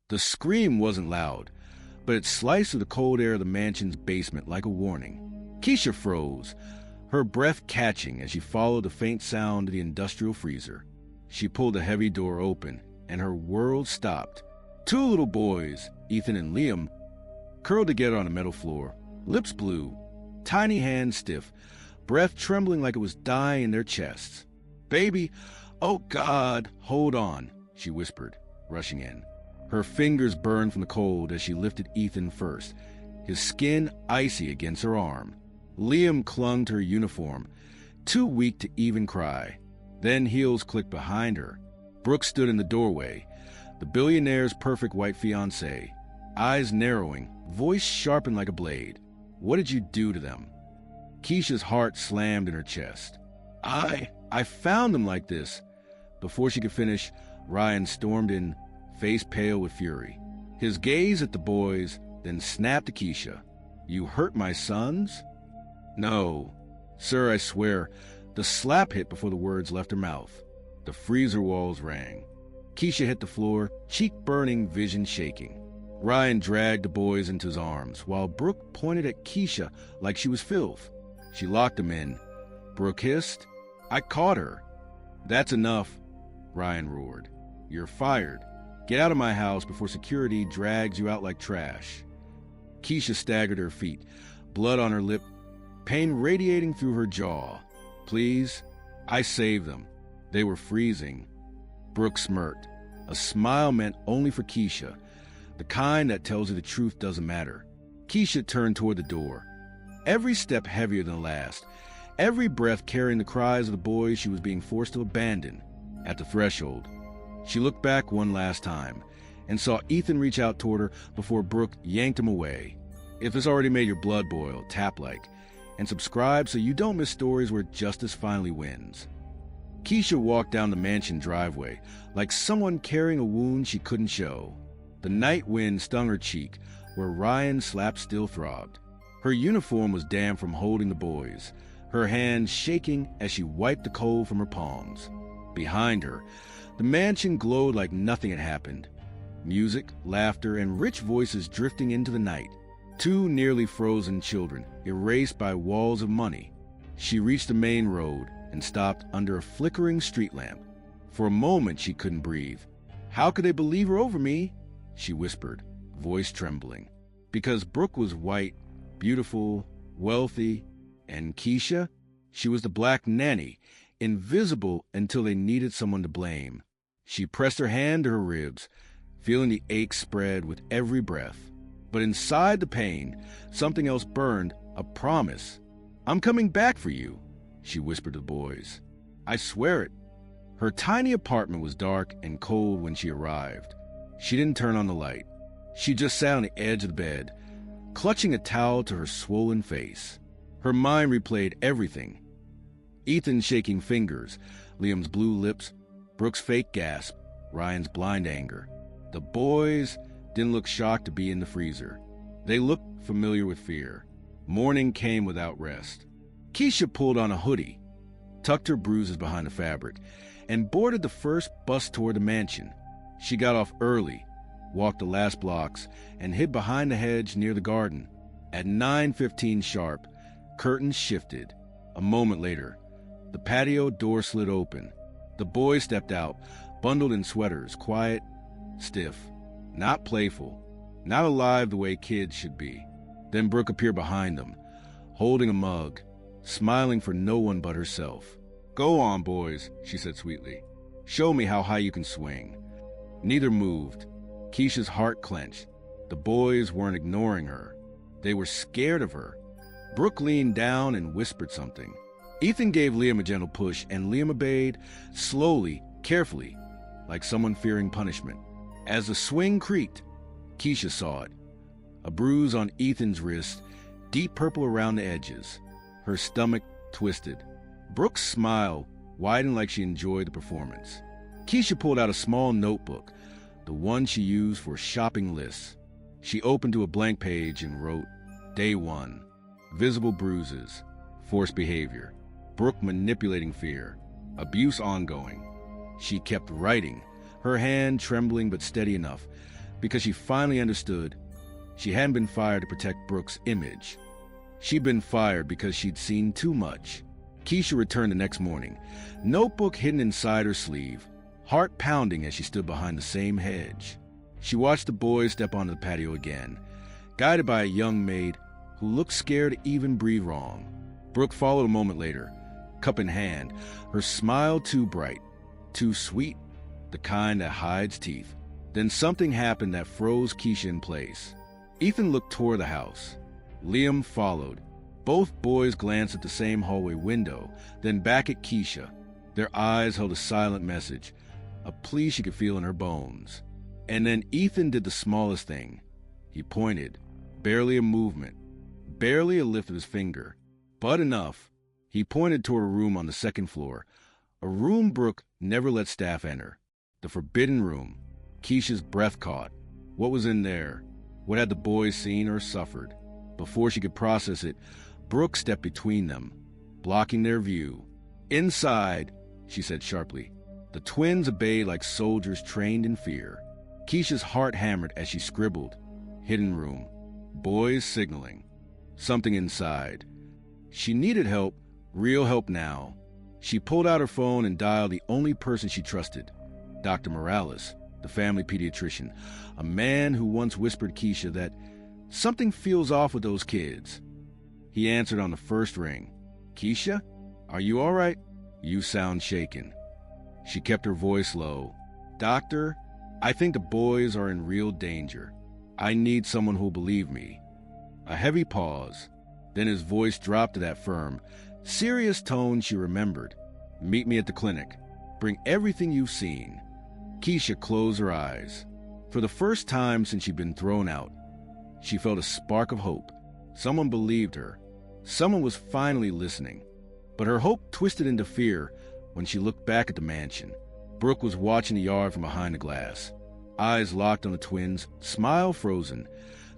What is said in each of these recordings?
The scream wasn't loud, but it sliced through the cold air of the mansion's basement like a warning. Keisha froze, her breath catching as she followed the faint sound of the industrial freezer. She pulled the heavy door open, and her world stopped. Two little boys, Ethan and Liam, curled together on the metal floor, lips blue, tiny hands stiff, breath trembling like it was dying in their chests. "Baby, oh God, hold on," she whispered, rushing in. Her fingers burned from the cold as she lifted Ethan first, his skin icy against her arm. Liam clung to her uniform, too weak to even cry. Then heels clicked behind her. Brooke stood in the doorway, the billionaire's perfect white fiancée, eyes narrowing, voice sharpened like a blade. "What did you do to them?" Keisha's heart slammed in her chest. I found them like this." Before she could finish, Ryan stormed in, face pale with fury. His gaze at the boys, then snapped to Keisha. "You hurt my sons?" "No. Sir, I swear." The slap hit before the words left her mouth. The freezer walls rang. Keisha hit the floor, cheek burning, vision shaking. Ryan dragged the boys into his arms, while Brooke pointed at Keisha like she was filth. She locked them in. Brooke hissed, "I caught her." "That's enough," Ryan roared. "You're fired. Get out of my house before security drags you out like trash." Keisha staggered her feet, blood on her lip, pain radiating through her jaw. "Please, I saved them. They were freezing." Brooke smirked. A smile meant only for Keisha, the kind that tells you the truth doesn't matter. Keisha turned toward the door, every step heavier than the last, every breath carrying the cries of the boys she was being forced to abandon. At the threshold, she looked back one last time and saw Ethan reach out toward her before Brooke yanked him away. If this already made your blood boil, tap like, and subscribe so you don't miss stories where justice finally wins. Keisha walked down the mansion driveway like someone carrying a wound she couldn't show. The night wind stung her cheek, where Ryan's slap still throbbed. Her uniform was damp from holding the boys, her hands shaking as she wiped the cold from her palms. Behind her, the mansion glowed like nothing had happened. Music, laughter, and rich voices drifting into the night. Two nearly frozen children, erased by walls of money. She reached the main road and stopped under a flickering street lamp. For a moment she couldn't breathe. "How could they believe her over me?" she whispered, voice trembling. Because Brooke was white, beautiful, wealthy, and Keisha, she was the black nanny, invisible until they needed someone to blame. She pressed her hand to her ribs, feeling the ache spread with every breath. But inside the pain, something else burned, a promise. "I'm coming back for you," she whispered to the boys. "I swear it." Her tiny apartment was dark and cold when she arrived. She didn't turn on the light. She just sat on the edge of the bed, clutching a towel to her swollen face. Her mind replayed everything. Ethan's shaking fingers, Liam's blue lips, Brooke's fake gasp, Ryan's blind anger. The boys didn't look shocked to be in the freezer. They looked familiar with fear. Morning came without rest. Keisha pulled on a hoodie, tucked her bruises behind the fabric, and boarded the first bus toward the mansion. She got off early, walked the last blocks, and hid behind the hedge near the garden. At 9:15 sharp, curtains shifted. A moment later, the patio door slid open. The boys stepped out, bundled in sweaters, quiet, stiff, not playful, not alive the way kids should be. Then Brooke appeared behind them, holding a mug, smiling for no one but herself. "Go on, boys," she said sweetly. "Show me how high you can swing." Neither moved. Keisha's heart clenched. The boys weren't ignoring her. They were scared of her. Brooke leaned down and whispered something. Ethan gave Liam a gentle push, and Liam obeyed, slowly, carefully, like someone fearing punishment. As the swing creaked, Keisha saw it. A bruise on Ethan's wrist, deep purple around the edges. Her stomach twisted. Brooke's smile widened like she enjoyed the performance. Keisha pulled out a small notebook, the one she used for shopping lists. She opened to a blank page and wrote, Day 1, visible bruises, forced behavior, Brooke manipulating fear, abuse ongoing. She kept writing, her hand trembling but steady enough, because she finally understood she hadn't been fired to protect Brooke's image. She'd been fired because she'd seen too much. Keisha returned the next morning, notebook hidden inside her sleeve, heart pounding as she stood behind the same hedge. She watched the boys step onto the patio again, guided by a young maid who looked scared to even breathe wrong. Brooke followed a moment later, cup in hand, her smile too bright, too sweet, the kind that hides teeth. Then something happened that froze Keisha in place. Ethan looked toward the house. Liam followed. Both boys glanced at the same hallway window, then back at Keisha. Their eyes held a silent message, a plea she could feel in her bones. And then Ethan did the smallest thing. He pointed. Barely a movement, barely a lift of his finger, but enough. He pointed toward a room on the second floor, a room Brooke never let staff enter. The forbidden room. Keisha's breath caught. What was in there? What had the boys seen or suffered? Before she could process it, Brooke stepped between them, blocking their view. Inside, she said sharply. The twins obeyed like soldiers trained in fear. Keisha's heart hammered as she scribbled. Hidden room. Boys signaling. Something inside. She needed help, real help now. She pulled out her phone and dialed the only person she trusted, Dr. Morales, the family pediatrician, a man who once whispered Keisha that something feels off with those kids. He answered on the first ring. Keisha, are you all right? You sound shaken. She kept her voice low. Doctor, I think the boys are in real danger. I need someone who'll believe me. A heavy pause. Then his voice dropped to that firm, serious tone she remembered. Meet me at the clinic. Bring everything you've seen. Keisha closed her eyes. For the first time since she'd been thrown out, she felt a spark of hope. Someone believed her. Someone was finally listening. But her hope twisted into fear when she looked back at the mansion. Brooke was watching the yard from behind the glass. Eyes locked on the twins, smile frozen,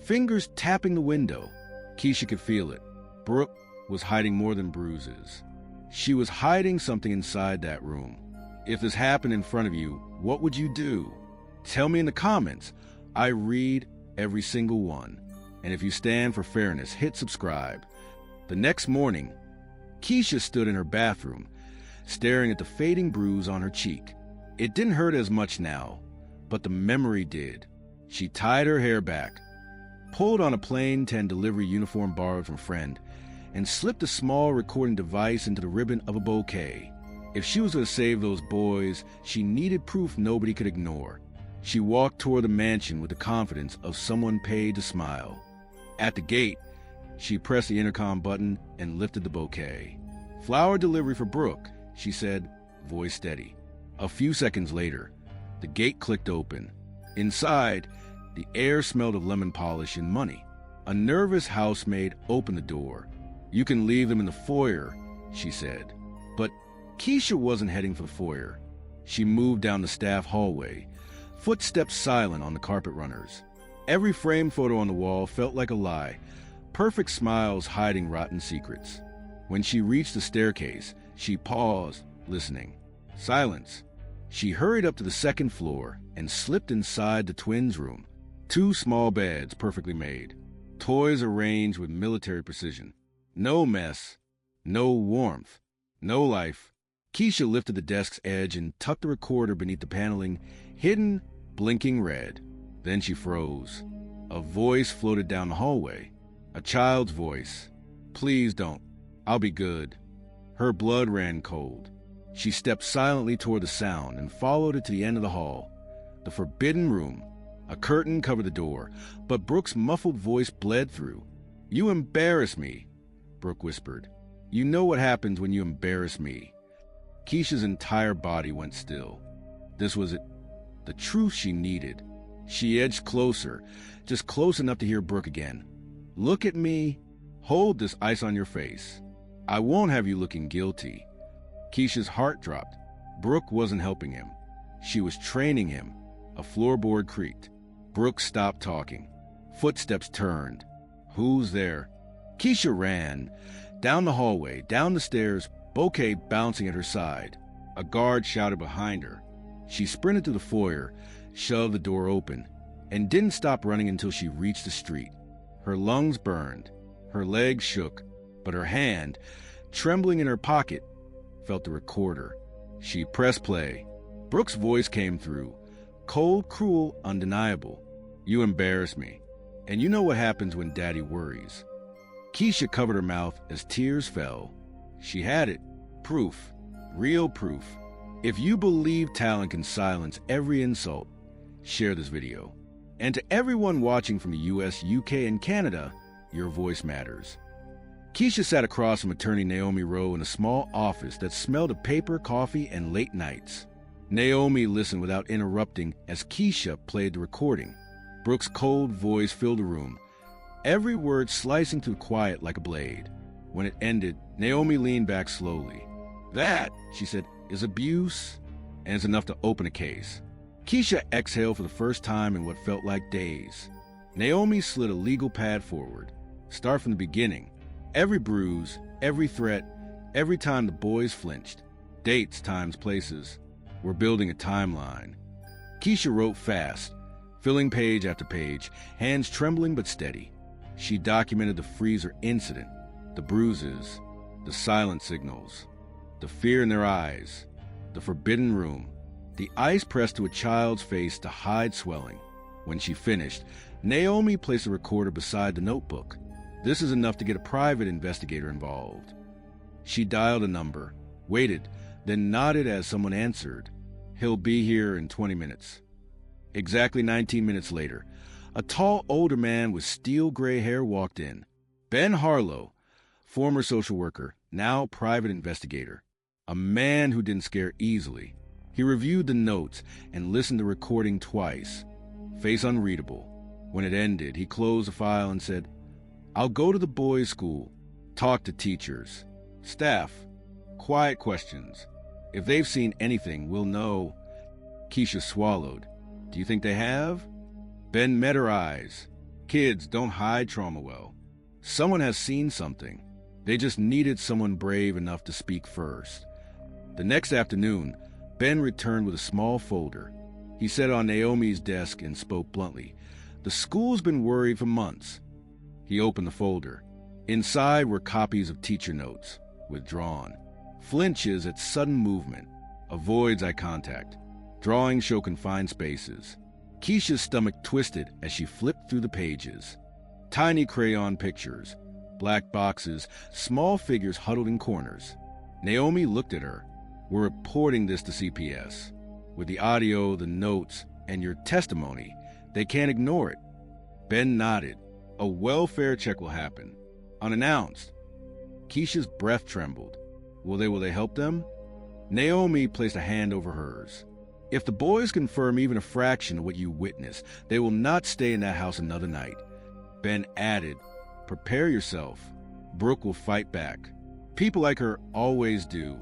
fingers tapping the window. Keisha could feel it. Brooke was hiding more than bruises. She was hiding something inside that room. If this happened in front of you, what would you do? Tell me in the comments. I read every single one. And if you stand for fairness, hit subscribe. The next morning, Keisha stood in her bathroom, staring at the fading bruise on her cheek. It didn't hurt as much now, but the memory did. She tied her hair back, pulled on a plain tan delivery uniform borrowed from a friend, and slipped a small recording device into the ribbon of a bouquet. If she was going to save those boys, she needed proof nobody could ignore. She walked toward the mansion with the confidence of someone paid to smile. At the gate, she pressed the intercom button and lifted the bouquet. Flower delivery for Brooke, she said, voice steady. A few seconds later, the gate clicked open. Inside, the air smelled of lemon polish and money. A nervous housemaid opened the door. You can leave them in the foyer, she said. But Keisha wasn't heading for the foyer. She moved down the staff hallway, footsteps silent on the carpet runners. Every framed photo on the wall felt like a lie, perfect smiles hiding rotten secrets. When she reached the staircase, she paused, listening. Silence. She hurried up to the second floor and slipped inside the twins' room. 2 small beds perfectly made, toys arranged with military precision. No mess, no warmth, no life. Keisha lifted the desk's edge and tucked the recorder beneath the paneling, hidden, blinking red. Then she froze. A voice floated down the hallway. A child's voice. Please don't. I'll be good. Her blood ran cold. She stepped silently toward the sound and followed it to the end of the hall. The forbidden room. A curtain covered the door, but Brooke's muffled voice bled through. You embarrass me, Brooke whispered. You know what happens when you embarrass me. Keisha's entire body went still. This was it. The truth she needed. She edged closer, just close enough to hear Brooke again. Look at me. Hold this ice on your face. I won't have you looking guilty. Keisha's heart dropped. Brooke wasn't helping him. She was training him. A floorboard creaked. Brooke stopped talking. Footsteps turned. Who's there? Keisha ran. Down the hallway, down the stairs, bouquet bouncing at her side. A guard shouted behind her. She sprinted to the foyer, shoved the door open. and didn't stop running until she reached the street. Her lungs burned, her legs shook, but her hand, trembling in her pocket, felt the recorder. She pressed play. Brooke's voice came through, cold, cruel, undeniable. "You embarrass me. And you know what happens when Daddy worries." Keisha covered her mouth as tears fell. She had it. Proof. Real proof. If you believe talent can silence every insult, share this video. And to everyone watching from the US, UK, and Canada, your voice matters. Keisha sat across from attorney Naomi Rowe in a small office that smelled of paper, coffee, and late nights. Naomi listened without interrupting as Keisha played the recording. Brooke's cold voice filled the room, every word slicing through quiet like a blade. When it ended, Naomi leaned back slowly. "That," she said, "is abuse, and it's enough to open a case." Keisha exhaled for the first time in what felt like days. Naomi slid a legal pad forward. Start from the beginning. Every bruise, every threat, every time the boys flinched. Dates, times, places. We're building a timeline. Keisha wrote fast, filling page after page, hands trembling but steady. She documented the freezer incident, the bruises, the silent signals, the fear in their eyes, the forbidden room, the ice pressed to a child's face to hide swelling. When she finished, Naomi placed the recorder beside the notebook. This is enough to get a private investigator involved. She dialed a number, waited, then nodded as someone answered. "He'll be here in 20 minutes. Exactly 19 minutes later, a tall older man with steel gray hair walked in. Ben Harlow, former social worker, now private investigator. A man who didn't scare easily. He reviewed the notes and listened to the recording twice. Face unreadable. When it ended, he closed the file and said, "I'll go to the boys' school, talk to teachers, staff, quiet questions. If they've seen anything, we'll know." Keisha swallowed. "Do you think they have?" Ben met her eyes. Kids don't hide trauma well. Someone has seen something. They just needed someone brave enough to speak first. The next afternoon, Ben returned with a small folder. He sat on Naomi's desk and spoke bluntly. "The school's been worried for months." He opened the folder. Inside were copies of teacher notes, withdrawn. Flinches at sudden movement. Avoids eye contact. Drawings show confined spaces. Keisha's stomach twisted as she flipped through the pages. Tiny crayon pictures. Black boxes, small figures huddled in corners. Naomi looked at her. "We're reporting this to CPS. With the audio, the notes, and your testimony, they can't ignore it." Ben nodded. "A welfare check will happen. Unannounced." Keisha's breath trembled. Will they help them?" Naomi placed a hand over hers. "If the boys confirm even a fraction of what you witnessed, they will not stay in that house another night." Ben added, "Prepare yourself. Brooke will fight back. People like her always do.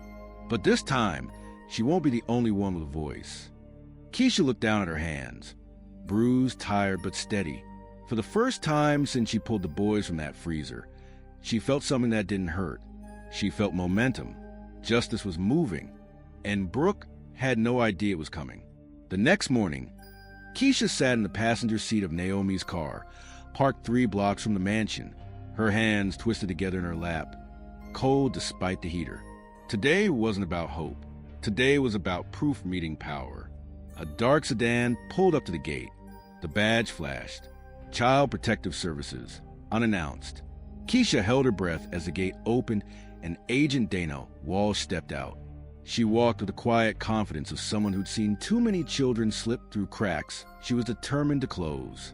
But this time, she won't be the only one with a voice." Keisha looked down at her hands. Bruised, tired, but steady. For the first time since she pulled the boys from that freezer, she felt something that didn't hurt. She felt momentum. Justice was moving. And Brooke had no idea it was coming. The next morning, Keisha sat in the passenger seat of Naomi's car, parked 3 blocks from the mansion, her hands twisted together in her lap, cold despite the heater. Today wasn't about hope. Today was about proof meeting power. A dark sedan pulled up to the gate. The badge flashed. Child Protective Services, unannounced. Keisha held her breath as the gate opened and Agent Dana Walsh stepped out. She walked with the quiet confidence of someone who'd seen too many children slip through cracks she was determined to close.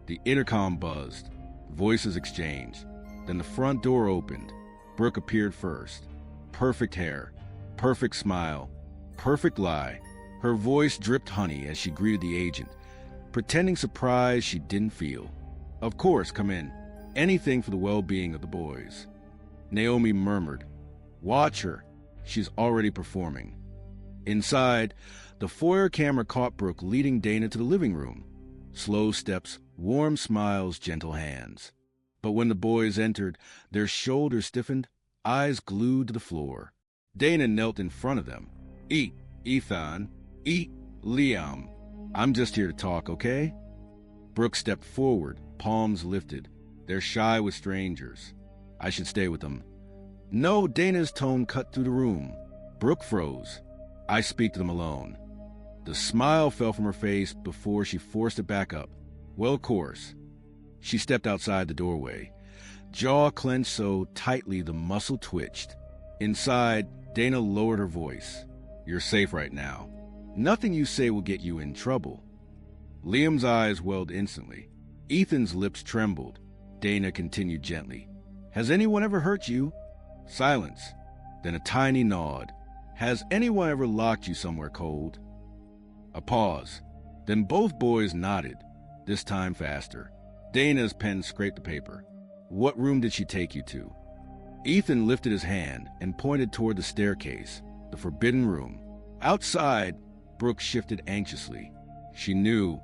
The intercom buzzed. Voices exchanged. Then the front door opened. Brooke appeared first. Perfect hair, perfect smile, perfect lie. Her voice dripped honey as she greeted the agent, pretending surprise she didn't feel. "Of course, come in. Anything for the well-being of the boys." Naomi murmured, "Watch her. She's already performing." Inside, the foyer camera caught Brooke leading Dana to the living room. Slow steps, warm smiles, gentle hands. But when the boys entered, their shoulders stiffened, eyes glued to the floor. Dana knelt in front of them. "Eat, Ethan. Eat, Liam. I'm just here to talk, okay?" Brooke stepped forward, palms lifted. They're shy with strangers. I should stay with them. No, Dana's tone cut through the room. Brooke froze. I speak to them alone. The smile fell from her face before she forced it back up. Well, of course. She stepped outside the doorway. Jaw clenched so tightly the muscle twitched. Inside, Dana lowered her voice. You're safe right now. Nothing you say will get you in trouble. Liam's eyes welled instantly. Ethan's lips trembled. Dana continued gently. Has anyone ever hurt you? Silence. Then a tiny nod. Has anyone ever locked you somewhere cold? A pause. Then both boys nodded, this time faster. Dana's pen scraped the paper. What room did she take you to? Ethan lifted his hand and pointed toward the staircase, the forbidden room. Outside, Brooke shifted anxiously. She knew.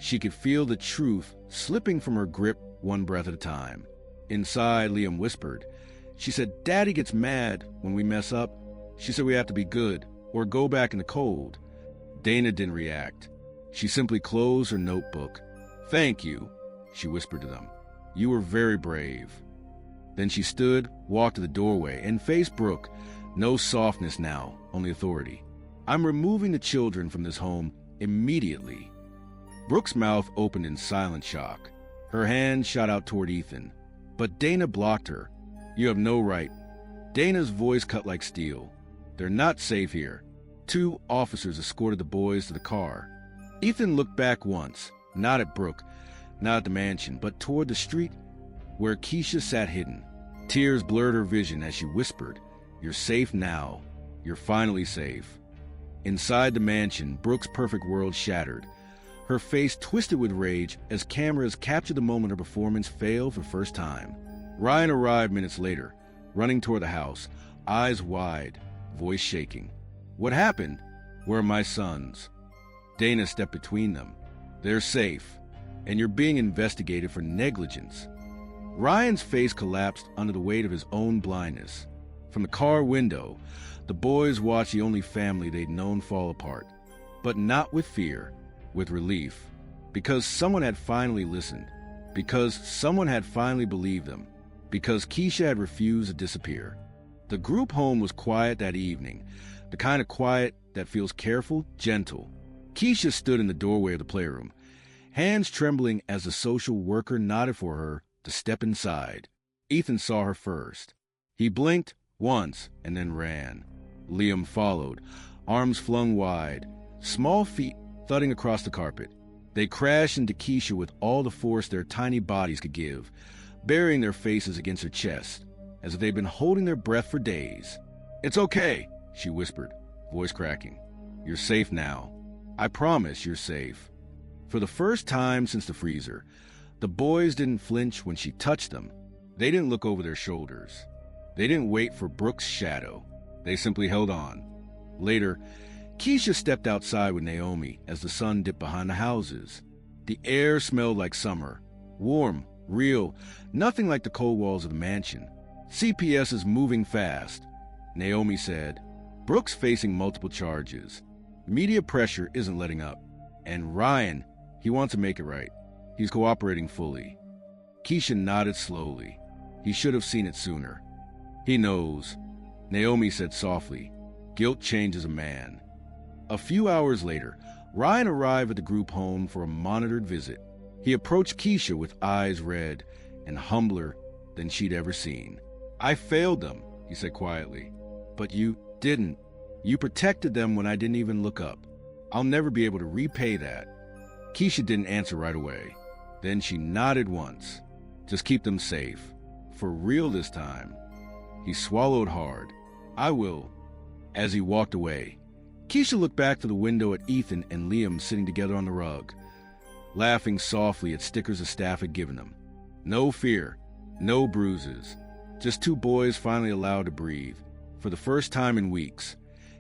She could feel the truth slipping from her grip one breath at a time. Inside, Liam whispered. She said, Daddy gets mad when we mess up. She said we have to be good or go back in the cold. Dana didn't react. She simply closed her notebook. Thank you, she whispered to them. You were very brave. Then she stood, walked to the doorway, and faced Brooke. No softness now, only authority. I'm removing the children from this home immediately. Brooke's mouth opened in silent shock. Her hand shot out toward Ethan, but Dana blocked her. You have no right. Dana's voice cut like steel. They're not safe here. 2 officers escorted the boys to the car. Ethan looked back once, not at Brooke, not at the mansion, but toward the street where Keisha sat hidden. Tears blurred her vision as she whispered, You're safe now. You're finally safe. Inside the mansion, Brooke's perfect world shattered. Her face twisted with rage as cameras captured the moment her performance failed for the first time. Ryan arrived minutes later, running toward the house, eyes wide, voice shaking. What happened? Where are my sons? Dana stepped between them. They're safe, and you're being investigated for negligence. Ryan's face collapsed under the weight of his own blindness. From the car window, the boys watched the only family they'd known fall apart, but not with fear, with relief, because someone had finally listened, because someone had finally believed them, because Keisha had refused to disappear. The group home was quiet that evening, the kind of quiet that feels careful, gentle. Keisha stood in the doorway of the playroom, hands trembling as the social worker nodded for her to step inside. Ethan saw her first. He blinked once and then ran. Liam followed, arms flung wide, small feet thudding across the carpet. They crashed into Keisha with all the force their tiny bodies could give, burying their faces against her chest, as if they'd been holding their breath for days. It's okay, she whispered, voice cracking. You're safe now. I promise you're safe. For the first time since the freezer, the boys didn't flinch when she touched them. They didn't look over their shoulders. They didn't wait for Brooke's shadow. They simply held on. Later, Keisha stepped outside with Naomi as the sun dipped behind the houses. The air smelled like summer, warm, real, nothing like the cold walls of the mansion. CPS is moving fast, Naomi said. Brooke's facing multiple charges. Media pressure isn't letting up. And Ryan, he wants to make it right. He's cooperating fully. Keisha nodded slowly. He should have seen it sooner. He knows, Naomi said softly. Guilt changes a man. A few hours later, Ryan arrived at the group home for a monitored visit. He approached Keisha with eyes red and humbler than she'd ever seen. I failed them, he said quietly. But you didn't. You protected them when I didn't even look up. I'll never be able to repay that. Keisha didn't answer right away. Then she nodded once. Just keep them safe. For real this time. He swallowed hard. I will. As he walked away, Keisha looked back to the window at Ethan and Liam sitting together on the rug, laughing softly at stickers the staff had given them. No fear, no bruises, just 2 boys finally allowed to breathe. For the first time in weeks,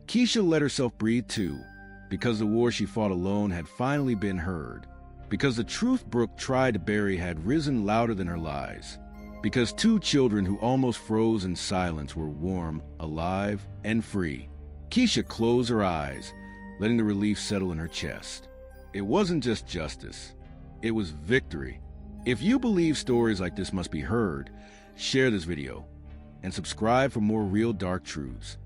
Keisha let herself breathe too, because the war she fought alone had finally been heard, because the truth Brooke tried to bury had risen louder than her lies, because 2 children who almost froze in silence were warm, alive, and free. Keisha closed her eyes, letting the relief settle in her chest. It wasn't just justice. It was victory. If you believe stories like this must be heard, share this video and subscribe for more real dark truths.